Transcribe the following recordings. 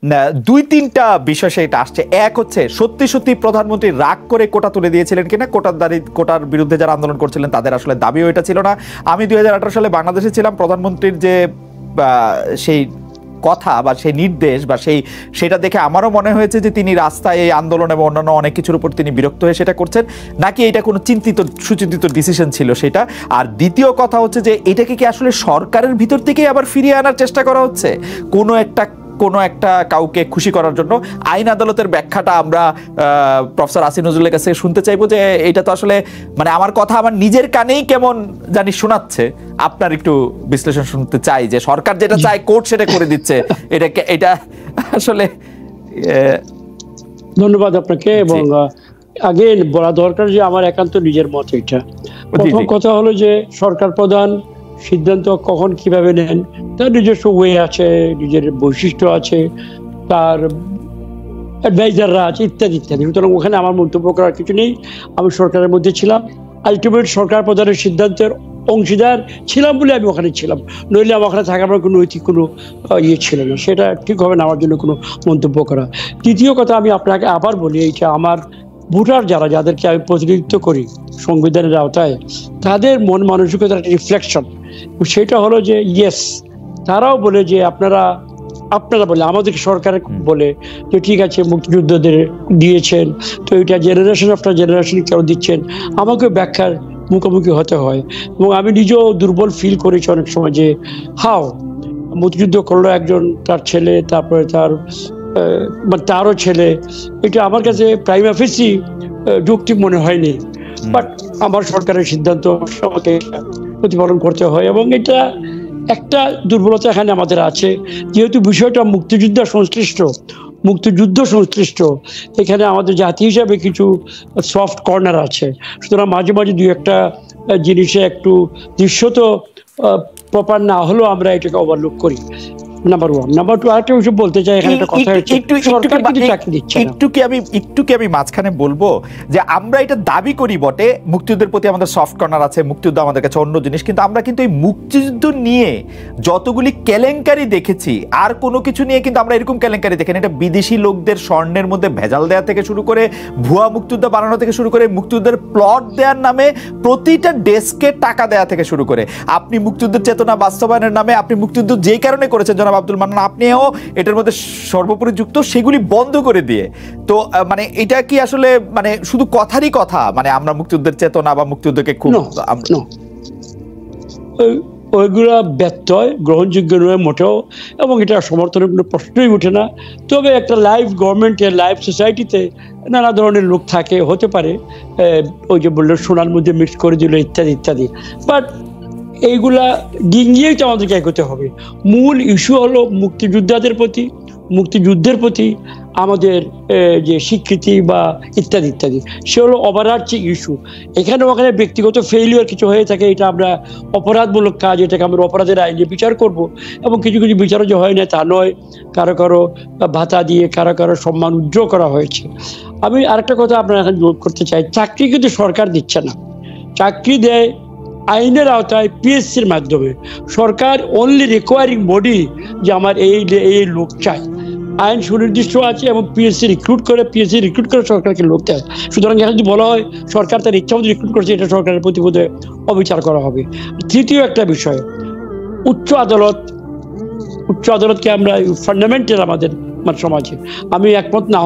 না, দুই তিনটা বিষয় সেটা আসছে। এক হচ্ছে সত্যি সত্যি প্রধানমন্ত্রী রাগ করে কোটা তুলে দিয়েছিলেন কিনা, কোটার বিরুদ্ধে যারা আন্দোলন করছিলেন তাদের আসলে দাবিও এটা ছিল না। আমি 2018 সালে বাংলাদেশে ছিলাম, প্রধানমন্ত্রীর যে সেই কথা বা সেই নির্দেশ বা সেটা দেখে আমারও মনে হয়েছে যে তিনি রাস্তায় এই আন্দোলন এবং অন্যান্য অনেক কিছুর উপর তিনি বিরক্ত হয়ে সেটা করছেন, নাকি এটা কোনো সুচিন্তিত ডিসিশন ছিল সেটা। আর দ্বিতীয় কথা হচ্ছে যে এটাকে কি আসলে সরকারের ভিতর থেকেই আবার ফিরিয়ে আনার চেষ্টা করা হচ্ছে কোনো একটা কাউকে খুশি করার জন্য? আইন আদালতের ব্যাখ্যাটা আমরা প্রফেসর আসিফ নজরুলের কাছে শুনতে চাইবো, যে এটা তো আসলে মানে আমার কথা আমার নিজের কানেই কেমন জানি শোনাচ্ছে। আপনার একটু বিশ্লেষণ শুনতে চাই, যে সরকার যেটা চায় কোর্ট সেটা করে দিচ্ছে, এটা আসলে। ধন্যবাদ আপনাকে। এবং আগে বলা দরকার যে আমার একান্ত নিজের মত এটা। প্রথম কথা হলো যে সরকার প্রধান সিদ্ধান্ত কখন কিভাবে নেন তার নিজস্ব ওয়ে আছে, নিজের বৈশিষ্ট্য আছে, তার অ্যাডভাইজাররা আছে, ইত্যাদি ইত্যাদি। সুতরাং ওখানে আমার মন্তব্য করার কিছু নেই। আমি সরকারের মধ্যে ছিলাম, আলটিমেট সরকার প্রধানের সিদ্ধান্তের অংশীদার ছিলাম বলে আমি ওখানে ছিলাম, নইলে আমার ওখানে থাকার কোনো নৈতিক কোনো ইয়ে ছিল না। সেটা ঠিক হবে না আমার জন্য কোনো মন্তব্য করা। দ্বিতীয় কথা আমি আপনাকে আবার বলি, এইটা আমার ভোটার যাদেরকে আমি প্রতিনিধিত্ব করি সংবিধানের আওতায়, তাদের মন মানসিকতার একটা রিফ্লেকশন। সেটা হলো যে ইয়েস, তারাও বলে যে আপনারা বলে আমাদেরকে সরকার বলে যে ঠিক আছে মুক্তিযুদ্ধদের দিয়েছেন, তো এটা জেনারেশন আফটার জেনারেশন কেউ দিচ্ছেন, আমাকে ব্যাখ্যার মুখোমুখি হতে হয়। এবং আমি নিজেও দুর্বল ফিল করেছি অনেক সময় যে হাও মুক্তিযুদ্ধ করলো একজন, তার ছেলে, তারপরে তারও ছেলে। এটা আমার কাছে প্রাইমা ফেসি যৌক্তিক মনে হয়নি। বাট আমার সরকারের সিদ্ধান্ত আমাকে প্রতিপালন করতে হয়। এবং এটা একটা দুর্বলতা এখানে আমাদের আছে, যেহেতু বিষয়টা মুক্তিযুদ্ধ সংশ্লিষ্ট, এখানে আমাদের জাতি হিসাবে কিছু সফট কর্নার আছে। সুতরাং মাঝে মাঝে দুই একটা জিনিসে একটু দৃশ্যত প্রপার না হলেও আমরা এটাকে ওভারলুক করি। Number one. নাম্বার টু, আরেকটা বিষয় বলতে চাই, এখানে একটা কথা হচ্ছে সরকার কিন্তু চাকরি দিচ্ছে না। একটু কি আমি মাঝখানে বলবো যে আমরা এটা দাবি করি বটে, মুক্তিযুদ্ধের প্রতি আমাদের সফট কর্নার আছে, মুক্তিযুদ্ধ আমাদের কাছে অন্য জিনিস, কিন্তু আমরা কিন্তু এই মুক্তিযুদ্ধ নিয়ে যতগুলি কেলেঙ্কারি দেখেছি আর কোনো কিছু নিয়ে কিন্তু আমরা এরকম কেলেঙ্কারি দেখেন। এটা বিদেশি লোকদের স্বর্ণের মধ্যে ভেজাল দেওয়া থেকে শুরু করে, ভুয়া মুক্তিযুদ্ধ বানানো থেকে শুরু করে, মুক্তিযুদ্ধের প্লট দেওয়ার নামে প্রতিটা ডেস্কে টাকা দেওয়া থেকে শুরু করে, আপনি মুক্তিযুদ্ধের চেতনা বাস্তবায়নের নামে আপনি মুক্তিযুদ্ধ যেই কারণে করেছেন জনাব আব্দুল মান্নান, আপনিও এটার মধ্যে সর্বোপরি যুক্ত, সেগুলি বন্ধ করে দিয়ে। তো মানে এটা কি আসলে মানে শুধু কথারই কথা, মানে আমরা মুক্তিযুদ্ধের চেতনা বা মুক্তিযুদ্ধকে খুব ওইগুলা ব্যত্যয় গ্রহণযোগ্য নয় মোটেও, এবং এটা সমর্থনের কোনো প্রশ্নই ওঠে না। তবে একটা লাইভ গভর্নমেন্টে, লাইভ সোসাইটিতে নানা ধরনের লোক থাকে, হতে পারে ওই যে বললো সোনার মধ্যে মিক্স করে দিল ইত্যাদি ইত্যাদি। বাট এইগুলা ডিঙ্গিয়েই তো আমাদেরকে এগোতে হবে। মূল ইস্যু হলো মুক্তিযুদ্ধের প্রতি আমাদের যে স্বীকৃতি বা ইত্যাদি ইত্যাদি, সে হলো ওভারআর্চিং ইস্যু। এখানে ওখানে ব্যক্তিগত ফেইলিওর কিছু হয়ে থাকে, এটা আমরা অপরাধমূলক কাজ, এটাকে আমরা অপরাধের আইনে বিচার করব। এবং কিছু কিছু বিচারও যে হয় না তা নয়, কারো কারো ভাতা দিয়ে কারো কারো সম্মান উজ্জ্বল করা হয়েছে। আমি আরেকটা কথা আপনার এখন যোগ করতে চাই, চাকরি কিন্তু সরকার দিচ্ছে না, চাকরি দেয় আইনের আওতায় পিএসসির মাধ্যমে। সরকার অনলি রিকোয়ারিং বডি যে আমার এই লোক চাই, আইন সুনির্দিষ্ট আছে এবং পিএসসি রিক্রুট করে সরকারকে লোক দেয়। সুতরাং এখন যদি বলা হয় সরকার তার ইচ্ছা মতো রিক্রুট করছে, এটা সরকারের প্রতি বোধহয় অবিচার করা হবে। তৃতীয় একটা বিষয়, উচ্চ আদালতকে আমরা ফান্ডামেন্টাল আমাদের সমাজে আমি একমত না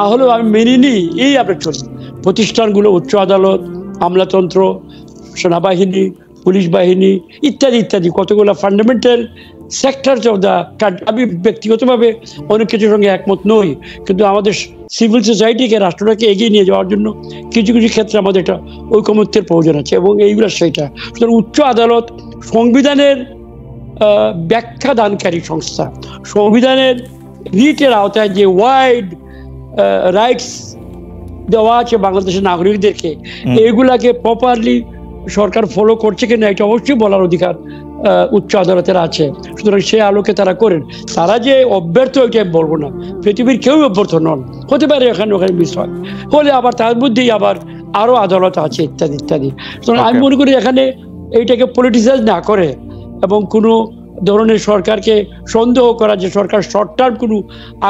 হলেও আমি মেনে নিই, এই আমরা চলি। প্রতিষ্ঠানগুলো, উচ্চ আদালত, আমলাতন্ত্র, সেনাবাহিনী, পুলিশ বাহিনী ইত্যাদি ইত্যাদি, কতগুলো fundamental sectors of the country. আমি ব্যক্তিগতভাবে অনেক কিছুর সঙ্গে একমত নই, কিন্তু আমাদের সিভিল সোসাইটিকে, রাষ্ট্রটাকে এগিয়ে নিয়ে যাওয়ার জন্য কিছু কিছু ক্ষেত্রে আমাদের এটা ঐকমত্যের প্রয়োজন আছে, এবং এইগুলো সেইটা। সুতরাং উচ্চ আদালত সংবিধানের ব্যাখ্যা দানকারী সংস্থা, সংবিধানের রিটের আওতায় যে ওয়াইড রাইটস দেওয়া আছে বাংলাদেশের নাগরিকদেরকে, এইগুলাকে প্রপারলি সরকার ফলো করছে কিনা এটা অবশ্যই বলার অধিকার উচ্চ আদালতের আছে। সুতরাং সে আলোকে তারা করেন। তারা যে অব্যর্থ ওইটাই বলবো না, পৃথিবীর কেউ অব্যর্থ নন, হতে পারে এখানে ওখানে মিস হয়, হলে আবার তার মধ্যেই আবার আরো আদালত আছে ইত্যাদি ইত্যাদি। সুতরাং আমি মনে করি এখানে এইটাকে পলিটিসাইজ না করে এবং কোনো ধরনের সরকারকে সন্দেহ করা যে সরকার শর্ট টার্ম কোনো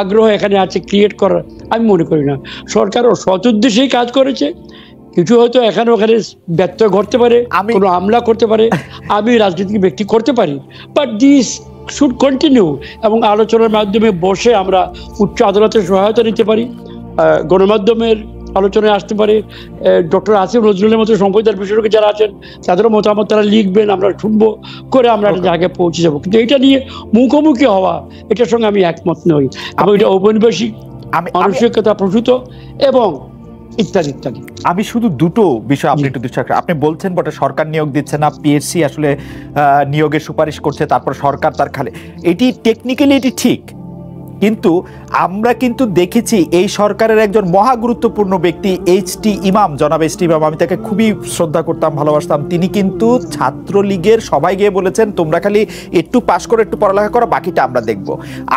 আগ্রহ এখানে আছে ক্রিয়েট করার, আমি মনে করি না। সরকারও সৎ উদ্দেশ্যেই কাজ করেছে। কিছু হয়তো এখানে ওখানে ব্যত্যয় ঘটতে পারে, কোনো হামলা করতে পারে, আমি রাজনৈতিক ব্যক্তি করতে পারি, বাট দিস শুড কন্টিনিউ। এবং আলোচনার মাধ্যমে বসে আমরা উচ্চ আদালতের সহায়তা নিতে পারি, গণমাধ্যমের আলোচনায় আসতে পারে, ডক্টর আসিফ নজরুলের মতো সংবিধান বিশেষজ্ঞ যারা আছেন তাদেরও মতামত তারা লিখবেন, আমরা শুনবো, করে আমরা একটা জায়গায় পৌঁছে যাবো। কিন্তু এটা নিয়ে মুখোমুখি হওয়া, এটার সঙ্গে আমি একমত নই। এবং এটা ঔপনিবেশিক মানসিকতা প্রসূত এবং ইত্যাদি ইত্যাদি। আমি শুধু দুটো বিষয় আপনি একটু দৃষ্টি রাখেন। আপনি বলছেন বটে সরকার নিয়োগ দিচ্ছে না, পিএসসি আসলে নিয়োগের সুপারিশ করছে, তারপর সরকার তার খালে, এটি টেকনিক্যালি এটি ঠিক, কিন্তু আমরা কিন্তু দেখেছি এই সরকারের একজন মহা গুরুত্বপূর্ণ ব্যক্তি এইচ.টি. ইমাম, জনাব এইচ.টি. ইমাম, আমি তাকে খুবই শ্রদ্ধা করতাম, ভালোবাসতাম। তিনি কিন্তু ছাত্রলীগের সবাই গিয়ে বলেছেন তোমরা খালি একটু পাশ করে একটু পড়ালেখা করো, বাকিটা আমরা দেখব।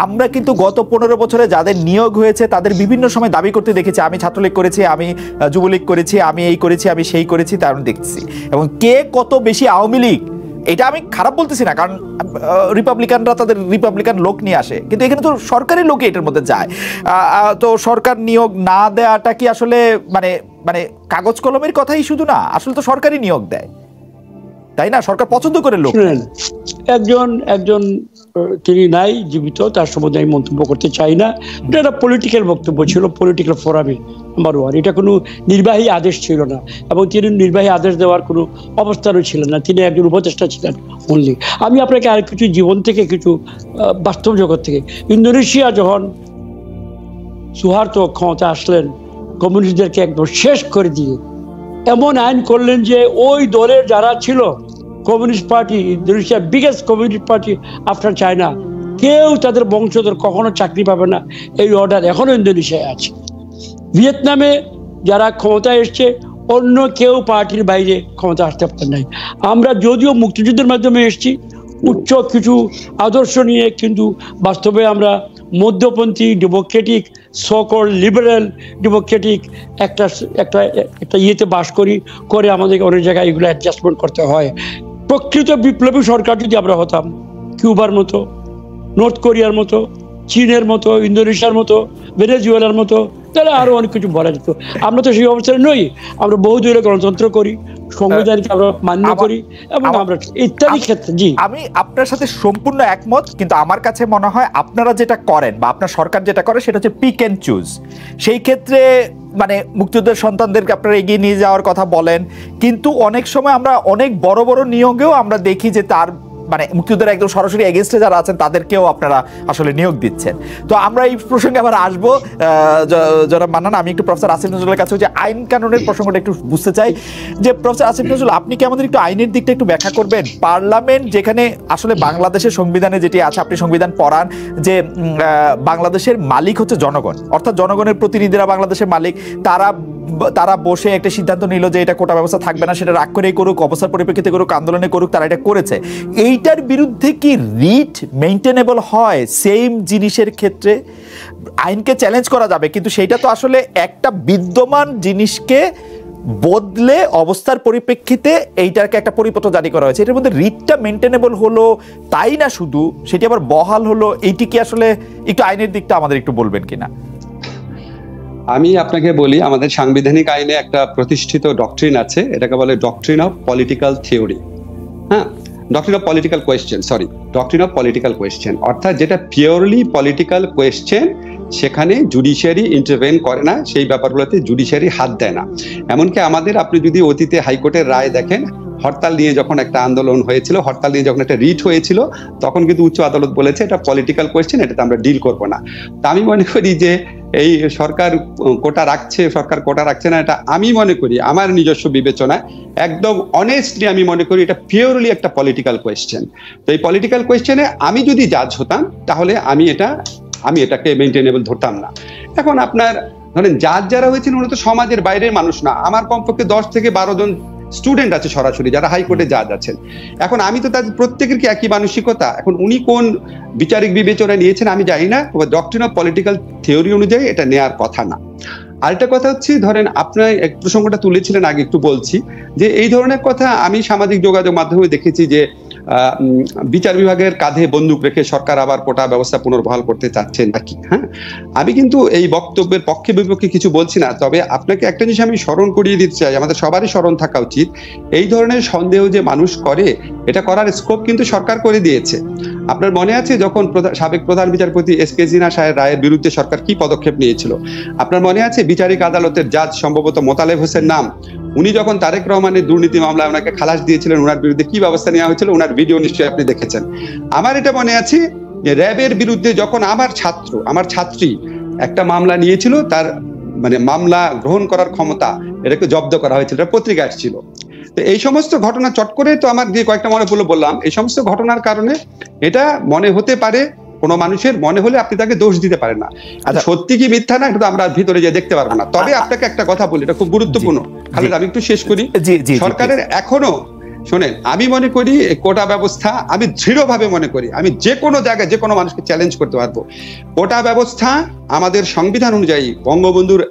আমরা কিন্তু গত 15 বছরে যাদের নিয়োগ হয়েছে তাদের বিভিন্ন সময় দাবি করতে দেখেছি, আমি ছাত্রলীগ করেছি, আমি যুবলীগ করেছি, আমি এই করেছি, আমি সেই করেছি, তার দেখছি। এবং কে কত বেশি আওয়ামী লীগ, এটা আমি খারাপ বলতেছি না, কারণ রিপাবলিকানরা তাদের রিপাবলিকান লোক নিয়ে আসে, কিন্তু এখানে তো সরকারি লোকই এটার মধ্যে যায়। তো সরকার নিয়োগ না দেওয়াটা কি আসলে মানে মানে কাগজ কলমের কথাই শুধু না, আসলে তো সরকারি নিয়োগ দেয়, তাই না? সরকার পছন্দ করে লোক। একজন তিনি নাই জীবিত, তার সম্বন্ধে আমি মন্তব্য করতে চাই না। এটা একটা পলিটিক্যাল বক্তব্য ছিল, পলিটিক্যাল ফোরামে, নাম্বার ওয়ান। এটা কোনো নির্বাহী আদেশ ছিল না, এবং তিনি নির্বাহী আদেশ দেওয়ার কোনো অবস্থানও ছিলেন না, তিনি একজন উপদেষ্টা ছিলেন অনলি। আমি আপনাকে আর কিছু জীবন থেকে, কিছু বাস্তব জগৎ থেকে, ইন্দোনেশিয়া যখন সুহার্তো ক্ষমতা আসলেন, কমিউনিস্টদেরকে একদম শেষ করে দিয়ে এমন আইন করলেন যে ওই দলের যারা ছিল, কমিউনিস্ট পার্টি, ইন্দোনেশিয়ার biggest communist party after China, কেউ তাদের বংশধর কখনো চাকরি পাবে না, এই অর্ডার এখনো ইন্দোনেশিয়ায় আছে। ভিয়েতনামে যারা ক্ষমতায় এসছে, অন্য কেউ পার্টির বাইরে ক্ষমতা আসতে পারে নাই। আমরা যদিও মুক্তিযুদ্ধের মাধ্যমে এসেছি উচ্চ কিছু আদর্শ নিয়ে, কিন্তু বাস্তবে আমরা মধ্যপন্থী ডেমোক্রেটিক, সকল লিবারেল ডেমোক্রেটিক একটা একটা একটা ইয়েতে বাস করে আমাদেরকে অনেক জায়গায় এগুলো অ্যাডজাস্টমেন্ট করতে হয়। প্রকৃত বিপ্লবী সরকার যদি আমরা হতাম, কিউবার মতো, নর্থ কোরিয়ার মতো, চীনের মতো, ইন্দোনেশিয়ার মতো, ভেনেজুয়েলার মতো, তাহলে আরো অনেক কিছু বলা যেত। আমরা তো সেই অবস্থায় নই। আমরা বহুদূরে গণতন্ত্র করি, সংবিধানকে আমরা মান্য করি, এবং আমরা ইত্যাদি ক্ষেত্রে। জি, আমি আপনার সাথে সম্পূর্ণ একমত, কিন্তু আমার কাছে মনে হয় আপনারা যেটা করেন বা আপনার সরকার যেটা করে সেটা হচ্ছে পিক এন্ড চুজ। সেই ক্ষেত্রে মানে মুক্তিযুদ্ধের সন্তানদেরকে আপনারা এগিয়ে নিয়ে যাওয়ার কথা বলেন, কিন্তু অনেক সময় আমরা অনেক বড় বড় নিয়োগেও আমরা দেখি যে তার মানে মুক্তিযুদ্ধের একদম সরাসরি এগেনস্টে যারা আছেন তাদেরকেও আপনারা আসলে নিয়োগ দিচ্ছেন। তো আমরা এই প্রসঙ্গে আবার আসবো। যারা মানান, আমি একটু প্রফেসর আসিফ নজরুলের কাছে যে আইন কানুনের প্রসঙ্গটা একটু বুঝতে চাই, যে প্রফেসর আসিফ নজরুল, আপনি কি আমাদের একটু আইনের দিকটা একটু ব্যাখ্যা করবেন? পার্লামেন্ট যেখানে আসলে বাংলাদেশের সংবিধানে যেটি আছে, আপনি সংবিধান পড়ান যে বাংলাদেশের মালিক হচ্ছে জনগণ, অর্থাৎ জনগণের প্রতিনিধিরা বাংলাদেশের মালিক। তারা বসে একটা সিদ্ধান্ত নিল যে এটা কোটা ব্যবস্থা থাকবে না, সেটা রাগ করেই করুক, অবস্থার পরিপ্রেক্ষিতে করুক, আন্দোলনে করুক, তারা এটা করেছে। এইটার বিরুদ্ধে কি রিট মেইনটেনেবল হয়? সেম জিনিসের ক্ষেত্রে আইনকে চ্যালেঞ্জ করা যাবে, কিন্তু সেইটা তো আসলে একটা বিদ্যমান জিনিসকে বদলে অবস্থার পরিপ্রেক্ষিতে এইটাকে একটা পরিপত্র জারি করা হয়েছে। এটার মধ্যে রিটটা মেইনটেনেবল হলো, তাই না শুধু সেটি আবার বহাল হলো, এইটি কি আসলে একটু আইনের দিকটা আমাদের একটু বলবেন কিনা? আমি আপনাকে বলি, আমাদের সাংবিধানিক আইনে একটা প্রতিষ্ঠিত ডক্ট্রিন আছে, এটাকে বলে ডক্ট্রিন অফ পলিটিক্যাল থিওরি। হ্যাঁ, doctrine of political question, doctrine of political question, অর্থাৎ যেটা পিওরলি পলিটিক্যাল কোয়েশ্চেন, সেখানে জুডিশিয়ারি ইন্টারভেন করে না, সেই ব্যাপারগুলোতে জুডিশিয়ারি হাত দেয় না। এমনকি আপনি যদি অতীতে হাইকোর্টের রায় দেখেন, হরতাল নিয়ে যখন একটা আন্দোলন হয়েছিল, হরতাল নিয়ে যখন একটা রিট হয়েছিল, তখন কিন্তু উচ্চ আদালত বলেছে এটা পলিটিক্যাল কোয়েশ্চেন, এটাতে আমরা ডিল করবো না। তা আমি মনে করি যে এই সরকার কোটা রাখছে না, এটা আমি মনে করি আমার নিজস্ব বিবেচনায় একদম অনেস্টলি আমি মনে করি এটা পিওরলি একটা পলিটিক্যাল কোয়েশ্চেন। তো এই পলিটিক্যাল কোয়েশ্চেনে আমি যদি জাজ হতাম, তাহলে আমি এটাকে মেইনটেনেবল ধরতাম না। এখন আপনার ধরেন জাজ যারা হয়েছেন, উনি তো সমাজের বাইরের মানুষ না। আমার কমপক্ষে 10 থেকে 12 জন স্টুডেন্ট আছে সরাসরি যারা হাইকোর্টে জাজ আছেন। এখন আমি তো তাদের প্রত্যেকের কি একই মানসিকতা? এখন উনি কোন বিচারিক বিবেচনা নিয়েছেন আমি জানি না, ডক্ট্রিন অফ পলিটিক্যাল থিওরি অনুযায়ী এটা নেওয়ার কথা না। আরেকটা কথা হচ্ছে, ধরেন আপনার এক প্রসঙ্গটা তুলেছিলেন আগে, একটু বলছি যে এই ধরনের কথা আমি সামাজিক যোগাযোগ মাধ্যমে দেখেছি যে বিচার বিভাগের কাঁধে বন্দুক রেখে সরকার আবার কোটা ব্যবস্থা পুনর্বহাল করতে চাচ্ছেন নাকি। হ্যাঁ, আমি কিন্তু এই বক্তব্যের পক্ষে বিপক্ষে কিছু বলছি না, তবে আপনাকে একটা জিনিস আমি স্মরণ করিয়ে দিতে চাই, আমাদের সবারই স্মরণ থাকা উচিত, এই ধরনের সন্দেহ যে মানুষ করে, এটা করার স্কোপ কিন্তু সরকার করে দিয়েছে। আপনার মনে আছে যখন সাবেক প্রধান বিচারপতি এস.কে. জিনা সাহেব রায়ের বিরুদ্ধে সরকার কি পদক্ষেপ নিয়েছিল? আপনার মনে আছে বিচারিক আদালতের জাজ সম্ভবত মোতালেব হোসেন নাম, উনি যখন তারেক রহমানের দুর্নীতি মামলায় ওনাকে খালাস দিয়েছিলেন, ওনার বিরুদ্ধে কি ব্যবস্থা নেওয়া হয়েছিল, ওনার ভিডিও নিশ্চয়ই আপনি দেখেছেন। আমার এটা মনে আছে যে র্যাবের বিরুদ্ধে যখন আমার ছাত্রী একটা মামলা নিয়েছিল, তার মানে মামলা গ্রহণ করার ক্ষমতা এটাকে জব্দ করা হয়েছিল, এটা পত্রিকা আসছিল। তো এই সমস্ত ঘটনা চট করে তো আমার যে কয়েকটা মনে বললাম, এই সমস্ত ঘটনার কারণে এটা মনে হতে পারে, কোনো মানুষের মনে হলে আপনি তাকে দোষ দিতে পারেন না। সত্যি কি মিথ্যা না, এটা আমরা ভিতরে যে দেখতে পারবো না। তবে আপনাকে একটা কথা বলি, এটা খুব গুরুত্বপূর্ণ খালেদ, আমি একটু শেষ করি। সরকারের এখনো শোনেন, আমি মনে করি কোটা ব্যবস্থা, আমি দৃঢ়ভাবে মনে করি, আমি যে কোনো জায়গায় যে কোনো মানুষকে চ্যালেঞ্জ করতে পারবো, কোটা ব্যবস্থা আমাদের সংবিধান অনুযায়ী বঙ্গবন্ধুর